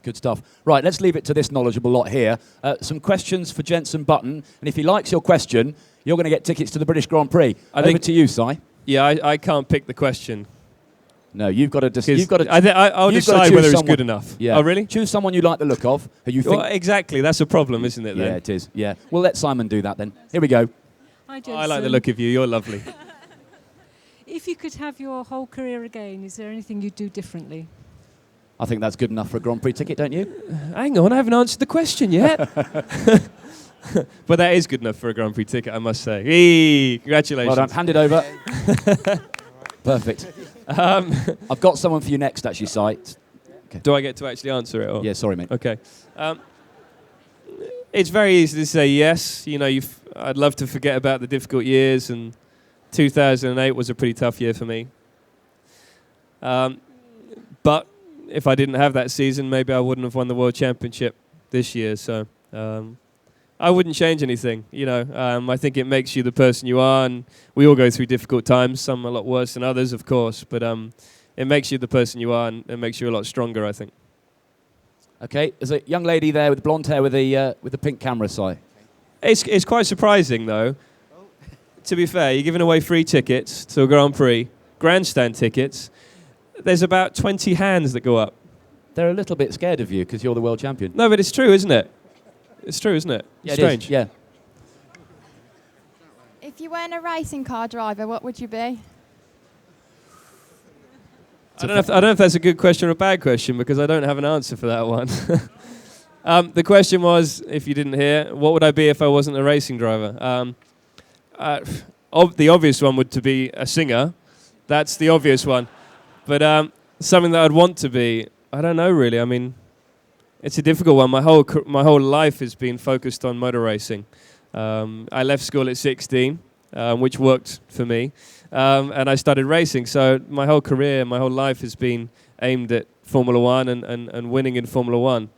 Good stuff. Right, let's leave it to this knowledgeable lot here. Some questions for Jenson Button. And if he likes your question, you're going to get tickets to the British Grand Prix. Over to you, Si. Yeah, I can't pick the question. No, you've got to. I'll decide whether it's good enough. Yeah. Oh, really? Choose someone you like the look of, who you think. Well, exactly. That's a problem, isn't it? Then? Yeah, it is. Yeah. We'll let Simon do that then. Here we go. Hi, Jenson. I like the look of you. You're lovely. If you could have your whole career again, is there anything you'd do differently? I think that's good enough for a Grand Prix ticket, don't you? Hang on, I haven't answered the question yet. But that is good enough for a Grand Prix ticket, I must say. Hey, congratulations. Well done. Hand it over. Perfect. I've got someone for you next, actually, Si. Okay. Do I get to actually answer it? Or? Yeah, sorry, mate. Okay. It's very easy to say yes. You know, I'd love to forget about the difficult years, and 2008 was a pretty tough year for me. But if I didn't have that season, maybe I wouldn't have won the World Championship this year. So I wouldn't change anything. You know, I think it makes you the person you are, and we all go through difficult times, some a lot worse than others, of course. But it makes you the person you are, and it makes you a lot stronger, I think. Okay, there's a young lady there with blonde hair with the pink camera, Si. It's quite surprising, though. To be fair, you're giving away free tickets to a Grand Prix, grandstand tickets. There's about 20 hands that go up. They're a little bit scared of you because you're the world champion. No, but it's true, isn't it? It's true, isn't it? Yeah, strange. It is, yeah. If you weren't a racing car driver, what would you be? I don't know if that's a good question or a bad question, because I don't have an answer for that one. The question was, if you didn't hear, what would I be if I wasn't a racing driver? The obvious one would to be a singer. That's the obvious one. But something that I'd want to be, I don't know really. I mean, it's a difficult one. My whole life has been focused on motor racing. I left school at 16, which worked for me, and I started racing. So my whole career, my whole life has been aimed at Formula One and winning in Formula One.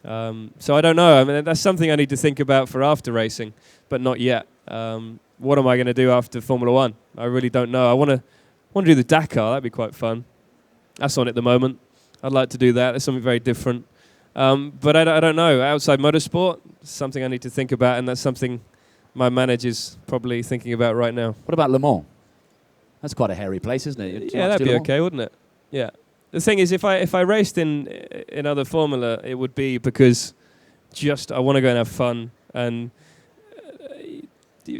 So I don't know. I mean, that's something I need to think about for after racing, but not yet. What am I going to do after Formula One? I really don't know. I want to do the Dakar. That'd be quite fun. That's on at the moment. I'd like to do that. It's something very different. But I don't know. Outside motorsport, something I need to think about, and that's something my manager's probably thinking about right now. What about Le Mans? That's quite a hairy place, isn't it? Yeah, that'd be okay, wouldn't it? Yeah. The thing is, if I raced in other Formula, it would be because just I want to go and have fun. And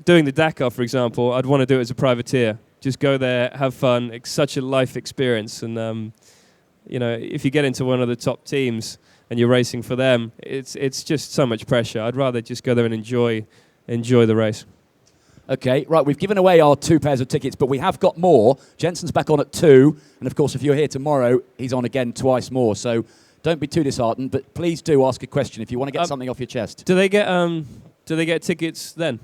doing the Dakar, for example, I'd want to do it as a privateer. Just go there, have fun. It's such a life experience. And, you know, if you get into one of the top teams and you're racing for them, it's just so much pressure. I'd rather just go there and enjoy the race. Okay, right, we've given away our 2 pairs of tickets, but we have got more. Jenson's back on at 2, and of course, if you're here tomorrow, he's on again twice more. So don't be too disheartened, but please do ask a question if you want to get something off your chest. Do they get tickets then?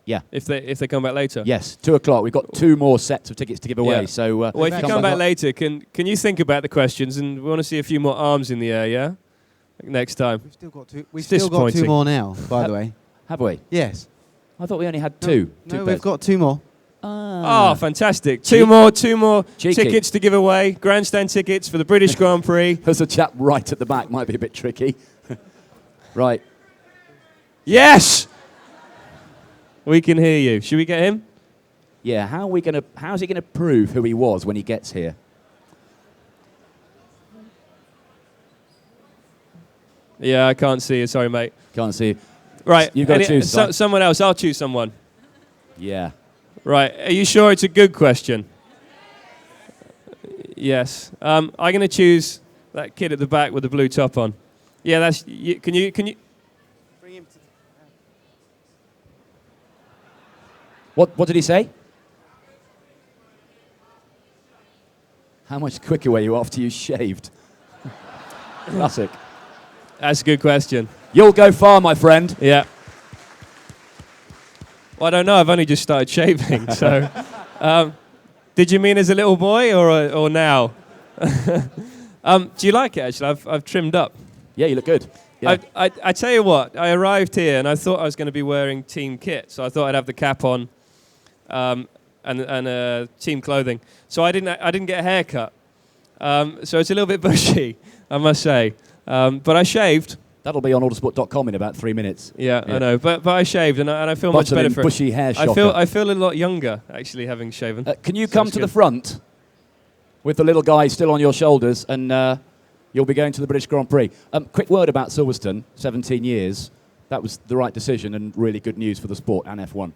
Yeah. If they come back later? Yes, 2 o'clock. We've got 2 more sets of tickets to give away. Yeah. So well, if you come back later, can you think about the questions, and we want to see a few more arms in the air, yeah? Next time. We've still got 2 more now, by the way. Have we? Yes. I thought we only had 2. No, we've got 2 more. Oh, fantastic. 2 more Cheeky. tickets to give away. Grandstand tickets for the British Grand Prix. There's a chap right at the back. Might be a bit tricky. Right. Yes! We can hear you. Should we get him? Yeah, how's he gonna prove who he was when he gets here? Yeah, I can't see you. Sorry, mate. Can't see you. Right. You've got to choose someone else. I'll choose someone. Yeah. Right. Are you sure it's a good question? Yes. I'm going to choose that kid at the back with the blue top on. Yeah, that's... Can you... Bring him to... What did he say? How much quicker were you after you shaved? Classic. That's a good question. You'll go far, my friend. Yeah. Well, I don't know. I've only just started shaving, so... did you mean as a little boy or now? Do you like it, actually? I've trimmed up. Yeah, you look good. Yeah. I tell you what, I arrived here and I thought I was going to be wearing team kit, so I thought I'd have the cap on and team clothing. So I didn't get a haircut. So it's a little bit bushy, I must say. But I shaved. That'll be on autosport.com in about 3 minutes. Yeah, I know. But I shaved, and I feel much better for it. Bushy hair I shocker. feel a lot younger, actually, having shaven. Can you come to the front with the little guy still on your shoulders, and you'll be going to the British Grand Prix. Quick word about Silverstone, 17 years. That was the right decision and really good news for the sport and F1.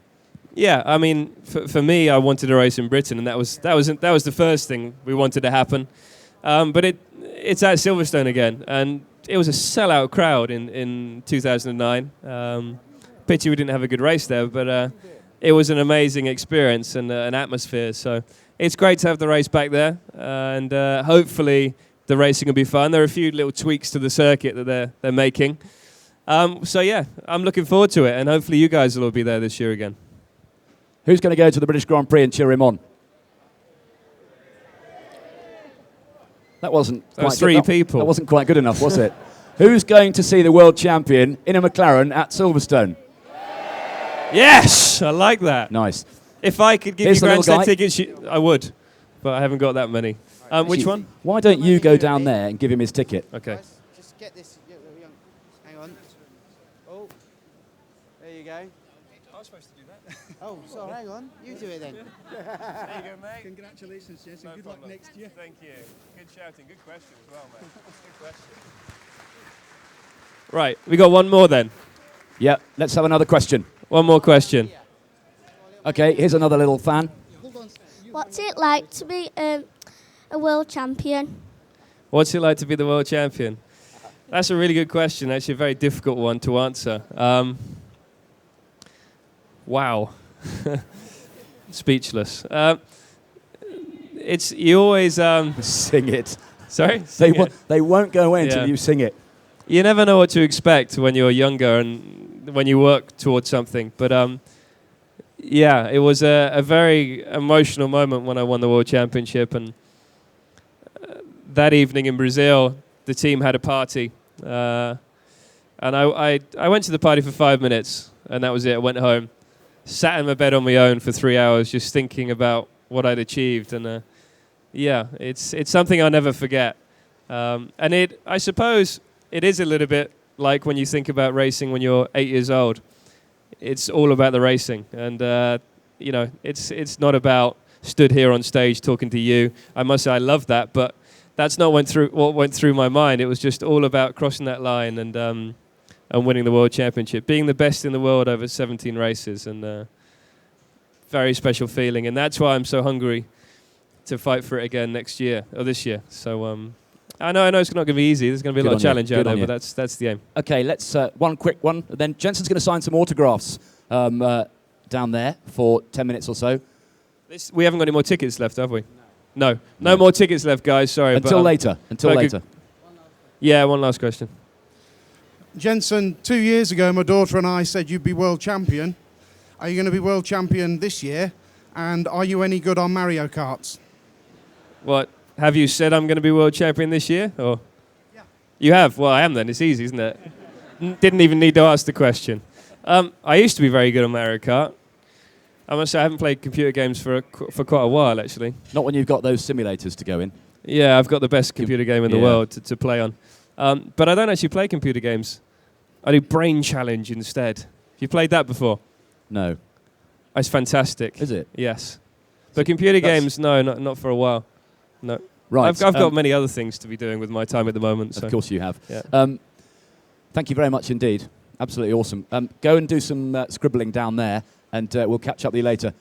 Yeah, I mean, for me, I wanted to race in Britain, and that was the first thing we wanted to happen. But it's at Silverstone again, and it was a sellout crowd in 2009. Pity we didn't have a good race there, but it was an amazing experience and an atmosphere. So it's great to have the race back there, and hopefully the racing will be fun. There are a few little tweaks to the circuit that they're making. So yeah, I'm looking forward to it, and hopefully you guys will all be there this year again. Who's going to go to the British Grand Prix and cheer him on? That wasn't quite three good. people. That wasn't quite good enough, was it? Who's going to see the world champion in a McLaren at Silverstone? Yes, I like that. Nice. If I could give Here's you the little grandstand guy. tickets, I would, but I haven't got that many. Which one? Why don't you go down there and give him his ticket? Okay. Just get this. Hang on. Oh, there you go. I was supposed to do that. Oh, sorry, hang on. You do it then. There you go, mate. Congratulations, Jenson. Good luck next year. Thank you. Good shouting. Good question as well, mate. Good question. Right, we got one more then. Yeah, let's have another question. One more question. Okay, here's another little fan. What's it like to be a world champion? What's it like to be the world champion? That's a really good question. Actually, a very difficult one to answer. Wow. Speechless. It's you always Sing it. sorry. They won't go away until Yeah. you sing it. You never know what to expect when you're younger and when you work towards something. But yeah, it was a very emotional moment when I won the world championship. And that evening in Brazil, the team had a party, and I went to the party for 5 minutes, and that was it. I went home, sat in my bed on my own for 3 hours, just thinking about what I'd achieved. And yeah, it's something I'll never forget. And I suppose it is a little bit like when you think about racing when you're 8 years old. It's all about the racing, and you know, it's not about stood here on stage talking to you. I must say I love that, but that's not what went through my mind. It was just all about crossing that line and winning the world championship, being the best in the world over 17 races, and very special feeling. And that's why I'm so hungry to fight for it again next year or this year. So I know it's not going to be easy. There's going to be a lot of challenge out there, but that's the aim. Okay, let's one quick one. Then Jenson's going to sign some autographs down there for 10 minutes or so. We haven't got any more tickets left, have we? No more tickets left, guys. Sorry. Until later. Yeah, one last question. Jenson, 2 years ago, my daughter and I said you'd be world champion. Are you going to be world champion this year? And are you any good on Mario Karts? What? Have you said I'm going to be world champion this year? Or? Yeah. You have? Well, I am then. It's easy, isn't it? Didn't even need to ask the question. I used to be very good on Mario Kart. I must say I haven't played computer games for quite a while, actually. Not when you've got those simulators to go in. Yeah, I've got the best computer game in the world to play on. But I don't actually play computer games. I do Brain Challenge instead. Have you played that before? No. It's fantastic. Is it? Yes. But computer games, no, not for a while. No. Right. I've got many other things to be doing with my time at the moment. So. Of course you have. Yeah. Thank you very much indeed. Absolutely awesome. Go and do some scribbling down there, and we'll catch up with you later.